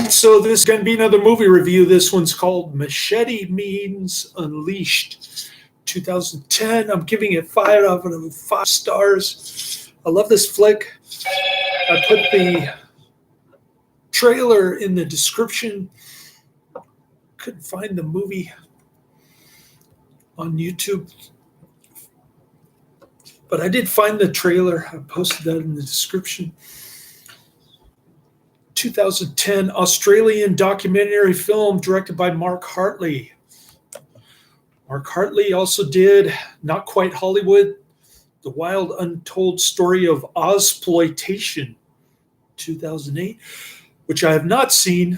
So this is going to be another movie review. This one's called Machete Maidens Unleashed, 2010. I'm giving it 5 out of 5 stars. I love this flick. I put the trailer in the description. Couldn't find the movie on YouTube, but I did find the trailer. I posted that in the description. 2010 Australian documentary film directed by Mark Hartley. Mark Hartley also did Not Quite Hollywood, The Wild Untold Story of Ozploitation, 2008, which I have not seen.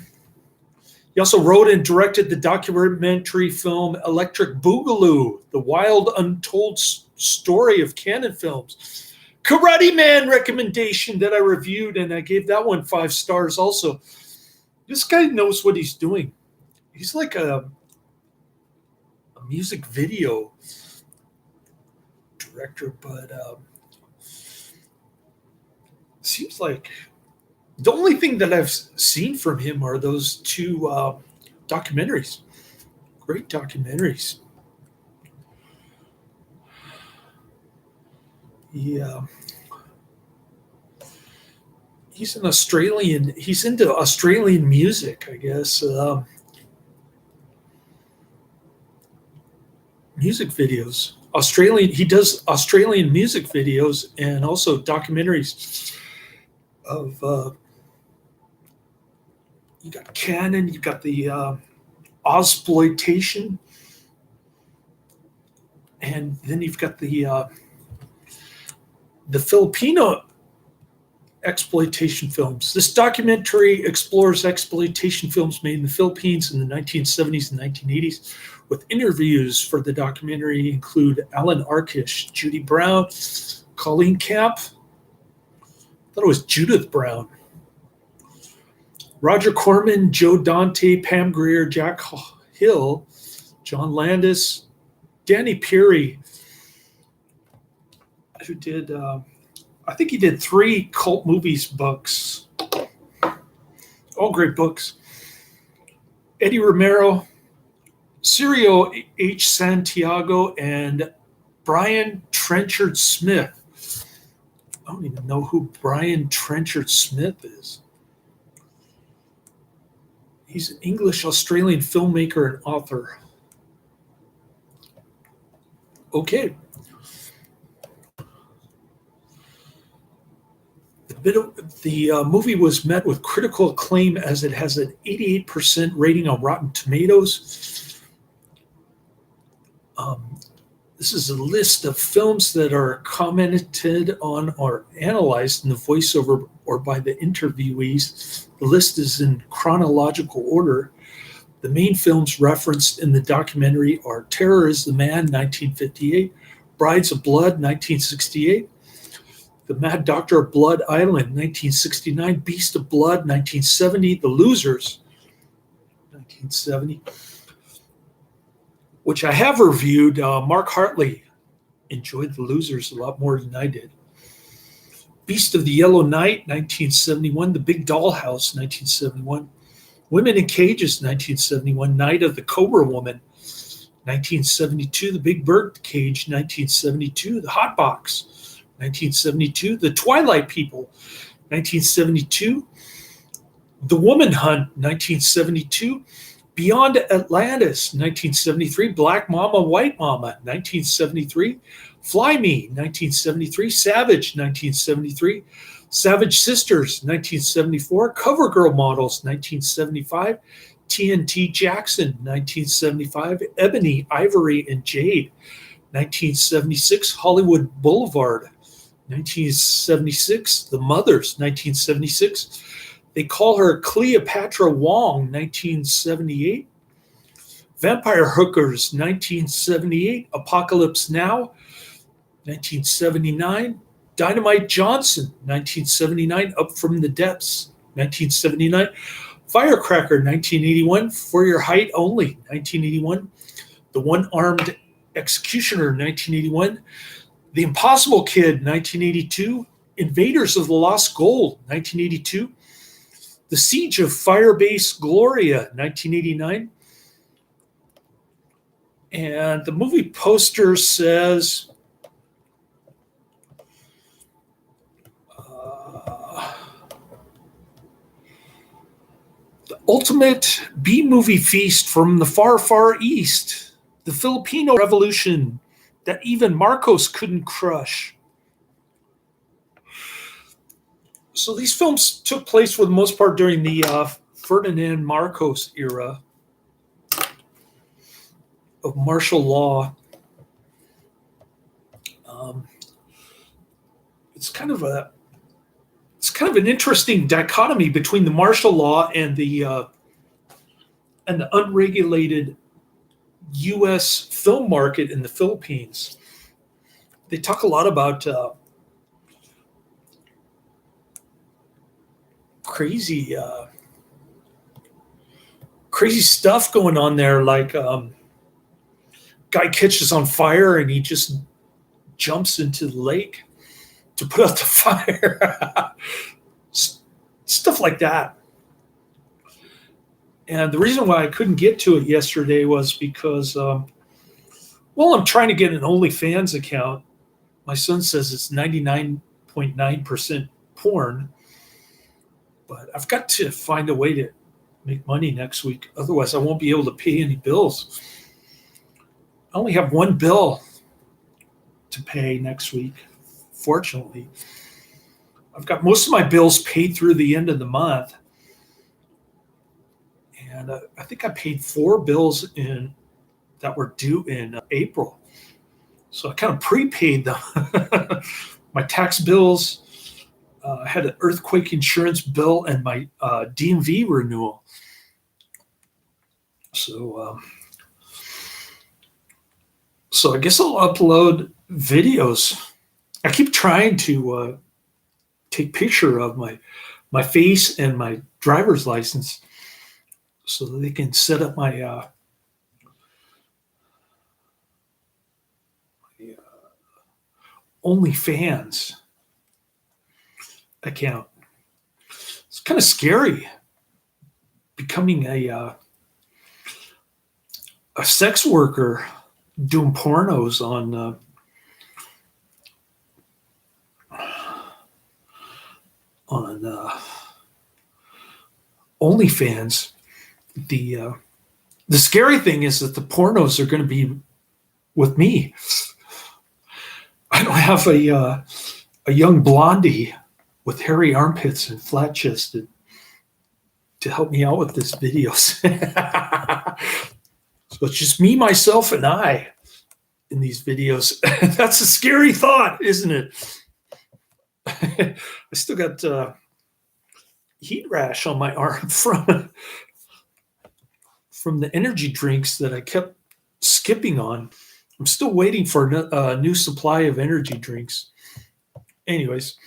He also wrote and directed the documentary film Electric Boogaloo, The Wild Untold Story of Canon Films. Karate Man recommendation that I reviewed, and I gave that one 5 stars also. This guy knows what he's doing. He's like a music video director, but seems like the only thing that I've seen from him are those 2 documentaries. Great documentaries. Yeah. He's an Australian. He's into Australian music, I guess. Music videos. He does Australian music videos and also documentaries of you got Canon, you got the Ozploitation, and then you've got the Filipino exploitation films. This documentary explores exploitation films made in the Philippines in the 1970s and 1980s, with interviews for the documentary include Allan, Arkush, Judy Brown, Colleen Camp, I thought it was Judith Brown, Roger Corman, Joe Dante, Pam Grier, Jack Hill, John Landis, Danny Peary, who did, I think he did 3 cult movies books. All great books. Eddie Romero, Cirio H. Santiago, and Brian Trenchard Smith. I don't even know who Brian Trenchard Smith is. He's an English-Australian filmmaker and author. Okay. The movie was met with critical acclaim as it has an 88% rating on Rotten Tomatoes. This is a list of films that are commented on or analyzed in the voiceover or by the interviewees. The list is in chronological order. The main films referenced in the documentary are Terror is the Man, 1958, Brides of Blood, 1968, The Mad Doctor of Blood Island, 1969, Beast of Blood, 1970, The Losers, 1970, which I have reviewed. Mark Hartley enjoyed The Losers a lot more than I did. Beast of the Yellow Night, 1971, The Big Dollhouse, 1971, Women in Cages, 1971, Night of the Cobra Woman, 1972, The Big Bird Cage, 1972, The Hot Box, 1972, The Twilight People, 1972, The Woman Hunt, 1972, Beyond Atlantis, 1973, Black Mama, White Mama, 1973, Fly Me, 1973, Savage, 1973, Savage Sisters, 1974, CoverGirl Models, 1975, TNT Jackson, 1975, Ebony, Ivory, and Jade, 1976, Hollywood Boulevard, 1976, The Mothers, 1976, They Call Her Cleopatra Wong, 1978, Vampire Hookers, 1978, Apocalypse Now, 1979, Dynamite Johnson, 1979, Up from the Depths, 1979, Firecracker, 1981, For Your Height Only, 1981, The One-Armed Executioner, 1981, The Impossible Kid, 1982, Invaders of the Lost Gold, 1982, The Siege of Firebase Gloria, 1989. And the movie poster says, the ultimate B-movie feast from the far, far east. The Filipino Revolution that even Marcos couldn't crush. So these films took place for the most part during the Ferdinand Marcos era of martial law. It's kind of an interesting dichotomy between the martial law and the unregulated U.S. film market in the Philippines. They talk a lot about crazy stuff going on there, like guy catches on fire and he just jumps into the lake to put out the fire. Stuff like that. And the reason why I couldn't get to it yesterday was because, I'm trying to get an OnlyFans account. My son says it's 99.9% porn, but I've got to find a way to make money next week. Otherwise, I won't be able to pay any bills. I only have one bill to pay next week, fortunately. I've got most of my bills paid through the end of the month. And I think I paid 4 bills that were due in April. So I kind of prepaid them. My tax bills, I had an earthquake insurance bill, and my DMV renewal. So I guess I'll upload videos. I keep trying to take picture of my face and my driver's license so that they can set up my OnlyFans account. It's kind of scary becoming a sex worker doing pornos on OnlyFans. The scary thing is that the pornos are going to be with me. I don't have a young blondie with hairy armpits and flat chested to help me out with this video. So it's just me, myself, and I in these videos. That's a scary thought, isn't it? I still got heat rash on my arm from the energy drinks that I kept skipping on. I'm still waiting for a new supply of energy drinks. Anyways,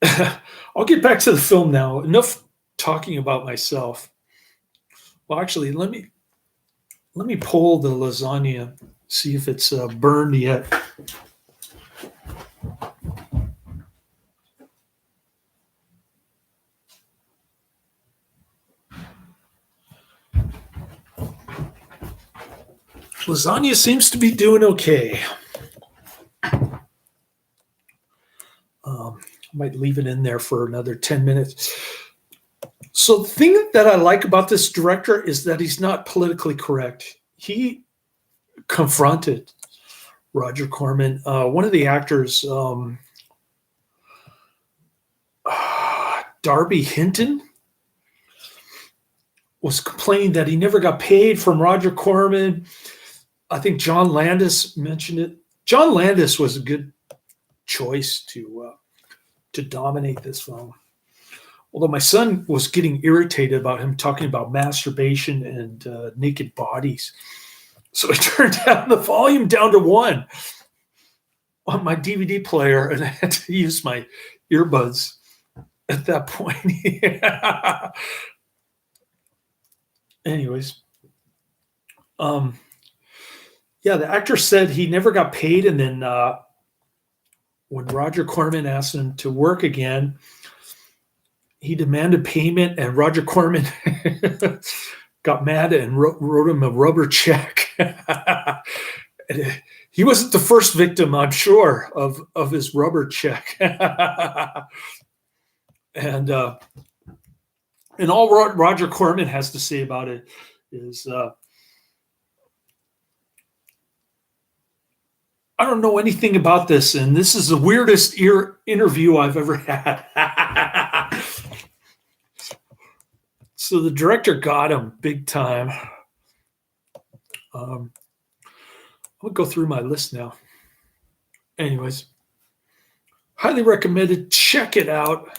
I'll get back to the film now. Enough talking about myself. Well, actually, let me pull the lasagna, see if it's burned yet. Lasagna seems to be doing okay. Might leave it in there for another 10 minutes. So the thing that I like about this director is that he's not politically correct. He confronted Roger Corman. One of the actors, Darby Hinton, was complaining that he never got paid from Roger Corman. I think John Landis mentioned it. John Landis was a good choice to dominate this film. Although my son was getting irritated about him talking about masturbation and naked bodies. So I turned down the volume down to 1 on my DVD player, and I had to use my earbuds at that point. Anyways, the actor said he never got paid, and then when Roger Corman asked him to work again, he demanded payment, and Roger Corman got mad and wrote him a rubber check. He wasn't the first victim, I'm sure, of his rubber check. And all Roger Corman has to say about it is, I don't know anything about this, and this is the weirdest interview I've ever had. So the director got him big time. I'll go through my list now. Anyways, highly recommended. Check it out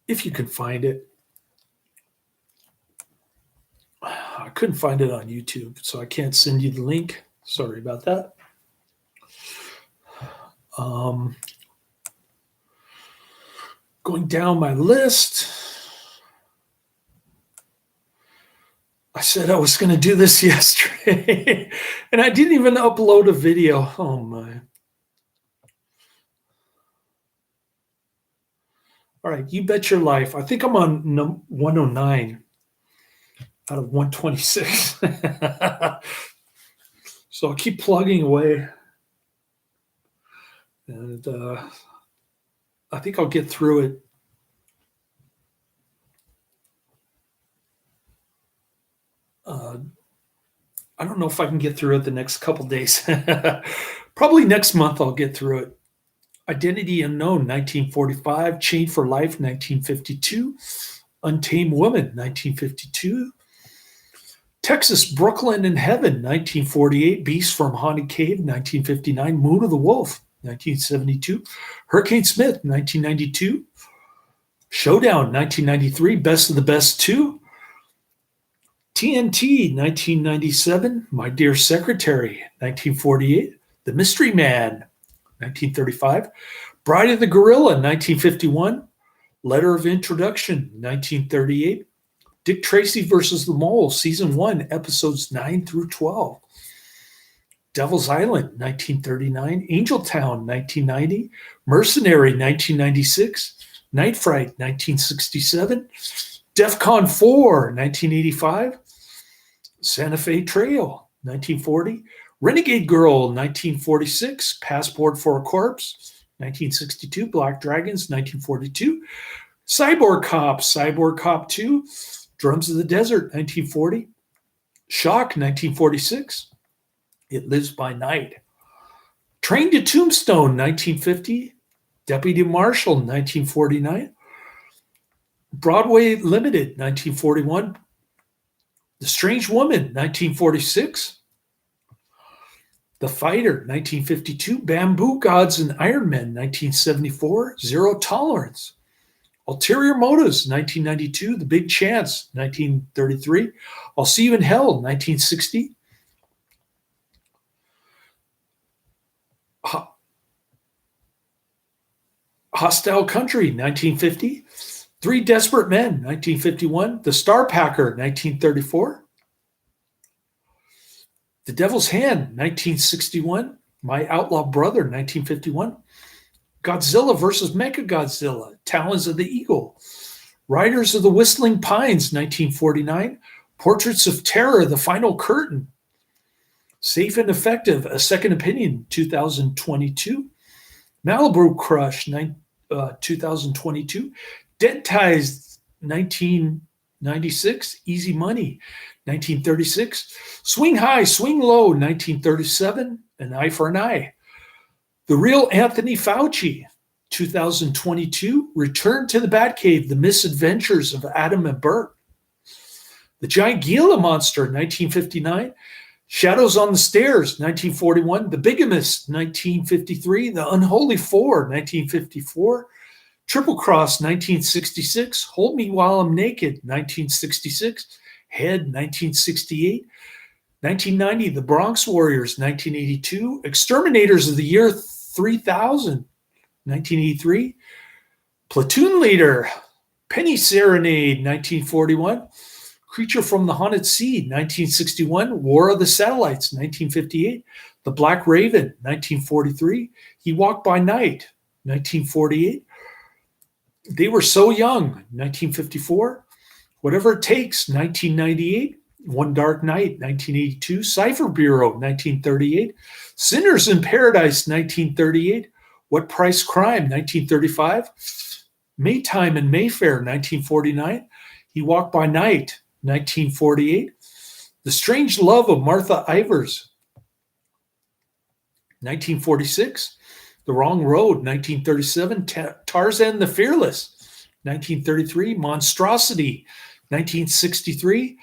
if you can find it. I couldn't find it on YouTube, so I can't send you the link. Sorry about that. Going down my list. I said I was going to do this yesterday, and I didn't even upload a video. Oh, my. All right, You Bet Your Life. I think I'm on 109 out of 126. So I'll keep plugging away. And I think I'll get through it. I don't know if I can get through it the next couple days. Probably next month I'll get through it. Identity Unknown, 1945. Chained for Life, 1952. Untamed Woman, 1952. Texas, Brooklyn in Heaven, 1948. Beast from Haunted Cave, 1959. Moon of the Wolf, 1972. Hurricane Smith, 1992. Showdown, 1993. Best of the Best 2. TNT, 1997. My Dear Secretary, 1948. The Mystery Man, 1935. Bride of the Gorilla, 1951. Letter of Introduction, 1938. Dick Tracy versus the Mole, Season 1, Episodes 9 through 12. Devil's Island, 1939. Angel Town, 1990. Mercenary, 1996. Night Fright, 1967. DEFCON 4, 1985. Santa Fe Trail, 1940. Renegade Girl, 1946. Passport for a Corpse, 1962. Black Dragons, 1942. Cyborg Cop 2. Drums of the Desert, 1940. Shock, 1946. It Lives by Night. Train to Tombstone, 1950. Deputy Marshal, 1949. Broadway Limited, 1941. The Strange Woman, 1946. The Fighter, 1952. Bamboo Gods and Iron Men, 1974. Zero Tolerance. Ulterior Motives, 1992. The Big Chance, 1933. I'll See You in Hell, 1960. Hostile Country, 1950. Three Desperate Men, 1951. The Star Packer, 1934. The Devil's Hand, 1961. My Outlaw Brother, 1951. Godzilla versus Mechagodzilla, Talons of the Eagle. Riders of the Whistling Pines, 1949. Portraits of Terror, The Final Curtain. Safe and Effective, A Second Opinion, 2022. Malibu Crush, 2022. Dead Ties, 1996. Easy Money, 1936. Swing High, Swing Low, 1937. An Eye for an Eye. The Real Anthony Fauci, 2022. Return to the Batcave, The Misadventures of Adam and Bert. The Giant Gila Monster, 1959. Shadows on the Stairs, 1941. The Bigamist, 1953. The Unholy Four, 1954. Triple Cross, 1966. Hold Me While I'm Naked, 1966. Head, 1968. 1990, The Bronx Warriors, 1982. Exterminators of the Year 3000, 1983. Platoon Leader, Penny Serenade, 1941. Creature from the Haunted Sea, 1961. War of the Satellites, 1958. The Black Raven, 1943. He Walked by Night, 1948. They Were So Young, 1954. Whatever It Takes, 1998. One Dark Night, 1982. Cipher Bureau, 1938. Sinners in Paradise, 1938. What Price Crime, 1935. Maytime in Mayfair, 1949. He Walked by Night, 1948. The Strange Love of Martha Ivers, 1946. The Wrong Road, 1937. Tarzan the Fearless, 1933. Monstrosity, 1963.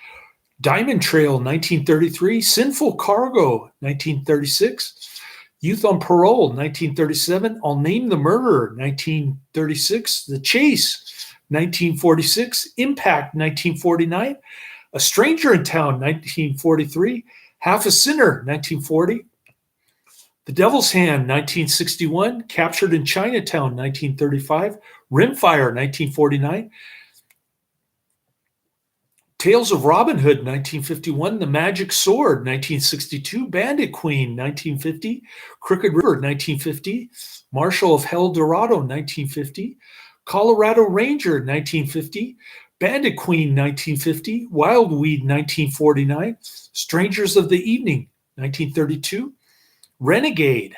Diamond Trail, 1933. Sinful Cargo, 1936. Youth on Parole, 1937. I'll Name the Murderer, 1936. The Chase, 1946. Impact, 1949. A Stranger in Town, 1943. Half a Sinner, 1940. The Devil's Hand, 1961. Captured in Chinatown, 1935. Rimfire, 1949. Tales of Robin Hood, 1951. The Magic Sword, 1962. Bandit Queen, 1950. Crooked River, 1950. Marshal of El Dorado, 1950. Colorado Ranger, 1950. Bandit Queen, 1950. Wild Weed, 1949. Strangers of the Evening, 1932. Renegade.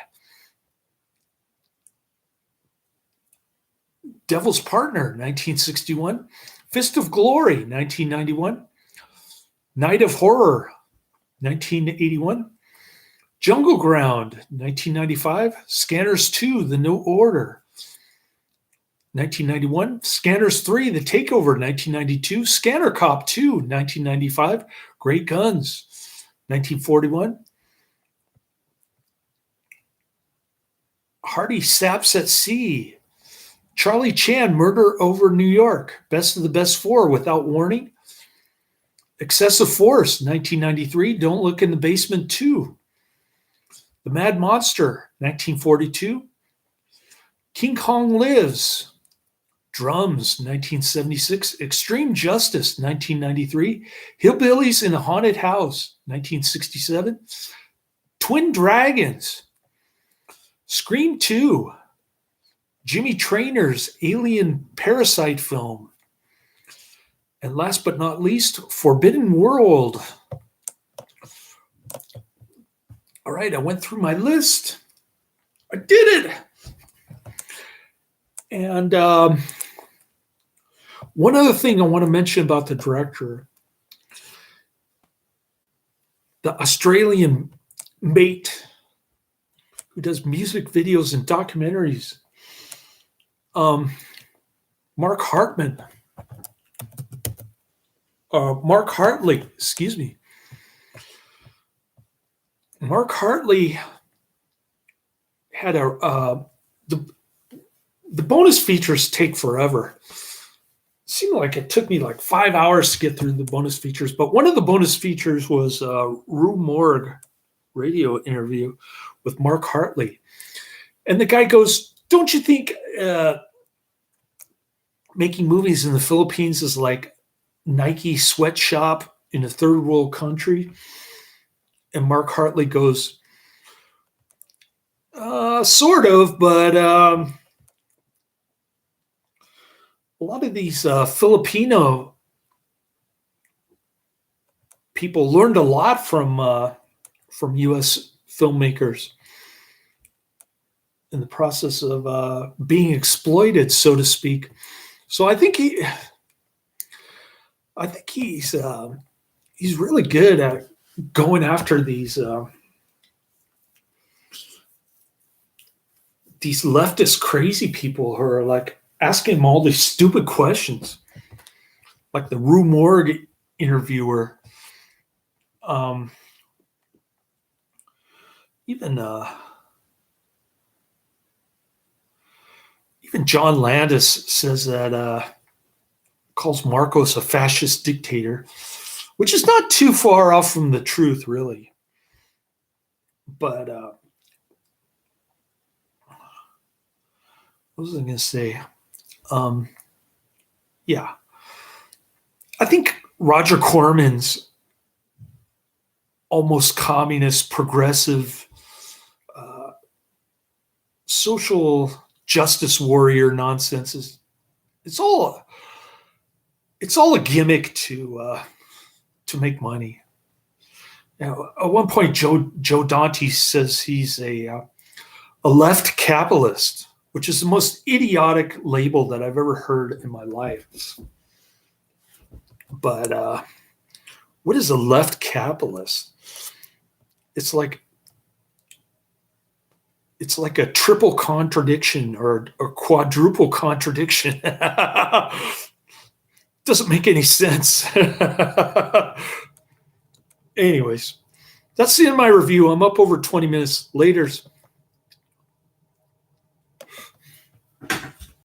Devil's Partner, 1961. Fist of Glory, 1991. Night of Horror, 1981. Jungle Ground, 1995. Scanners 2, The New Order, 1991. Scanners 3, The Takeover, 1992. Scanner Cop 2, 1995. Great Guns, 1941. Hardy Saps at Sea. Charlie Chan, Murder Over New York. Best of the Best 4, Without Warning. Excessive Force, 1993. Don't Look in the Basement 2. The Mad Monster, 1942. King Kong Lives. Drums, 1976. Extreme Justice, 1993. Hillbillies in a Haunted House, 1967. Twin Dragons. Scream 2. Jimmy Trainor's Alien Parasite film. And last but not least, Forbidden World. All right, I went through my list. I did it. And one other thing I want to mention about the director, the Australian mate who does music videos and documentaries, Mark Hartley, excuse me. Mark Hartley had the bonus features take forever. It seemed like it took me like 5 hours to get through the bonus features, but one of the bonus features was a Rue Morgue radio interview with Mark Hartley. And the guy goes, don't you think making movies in the Philippines is like Nike sweatshop in a third world country? And Mark Hartley goes, sort of, but a lot of these Filipino people learned a lot from U.S. filmmakers in the process of being exploited, so to speak. So I think he's really good at going after these leftist crazy people who are like asking him all these stupid questions, like the Rue Morgue interviewer. Even John Landis says that calls Marcos a fascist dictator, which is not too far off from the truth, really. But what was I going to say? Yeah. I think Roger Corman's almost communist, progressive, social justice warrior nonsense. It's all a gimmick to make money. Now, at one point, Joe Dante says he's a left capitalist, which is the most idiotic label that I've ever heard in my life. But what is a left capitalist? It's like a triple contradiction or a quadruple contradiction. Doesn't make any sense. Anyways, that's the end of my review. I'm up over 20 minutes later.